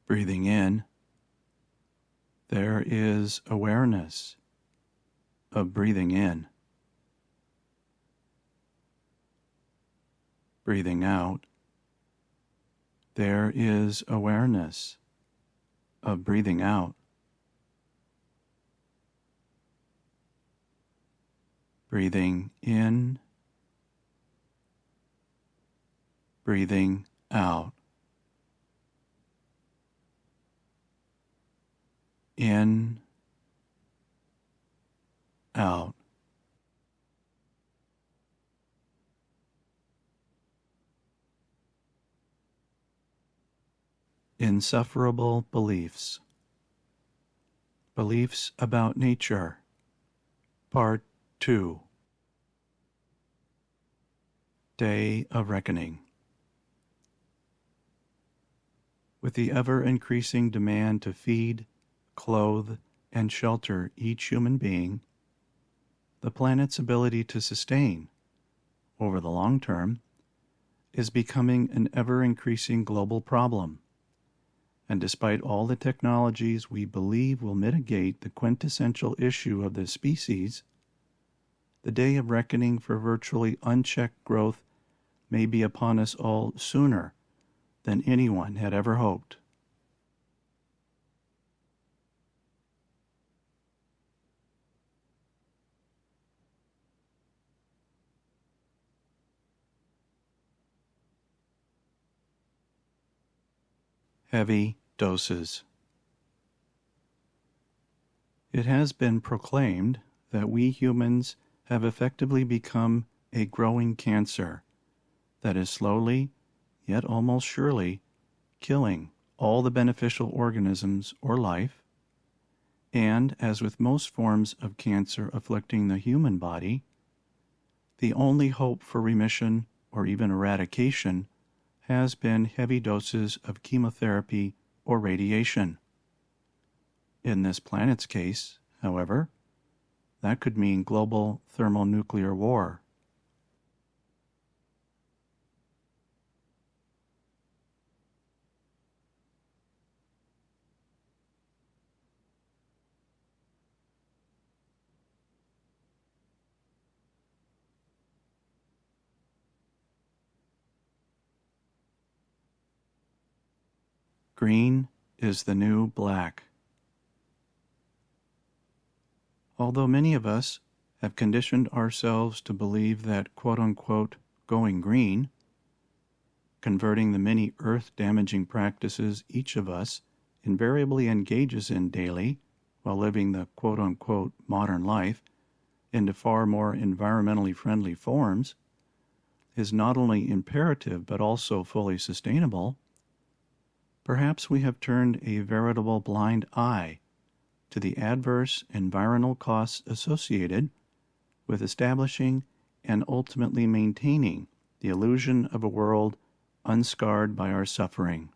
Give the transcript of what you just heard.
Breathing in, there is awareness of breathing in. Breathing out, there is awareness of breathing out. Breathing in, breathing out. In, out. Insufferable beliefs. Beliefs about nature. Part 2. Day of Reckoning. With the ever-increasing demand to feed, clothe, and shelter each human being, the planet's ability to sustain, over the long term, is becoming an ever-increasing global problem. And despite all the technologies we believe will mitigate the quintessential issue of this species, the day of reckoning for virtually unchecked growth may be upon us all sooner than anyone had ever hoped. Heavy doses. It has been proclaimed that we humans have effectively become a growing cancer that is slowly, yet almost surely, killing all the beneficial organisms or life, and, as with most forms of cancer afflicting the human body, the only hope for remission or even eradication has been heavy doses of chemotherapy or radiation. In this planet's case, however, that could mean global thermonuclear war. Green is the new black. Although many of us have conditioned ourselves to believe that quote-unquote going green, converting the many earth-damaging practices each of us invariably engages in daily while living the quote-unquote modern life into far more environmentally friendly forms, is not only imperative but also fully sustainable, perhaps we have turned a veritable blind eye to the adverse environmental costs associated with establishing and ultimately maintaining the illusion of a world unscarred by our suffering.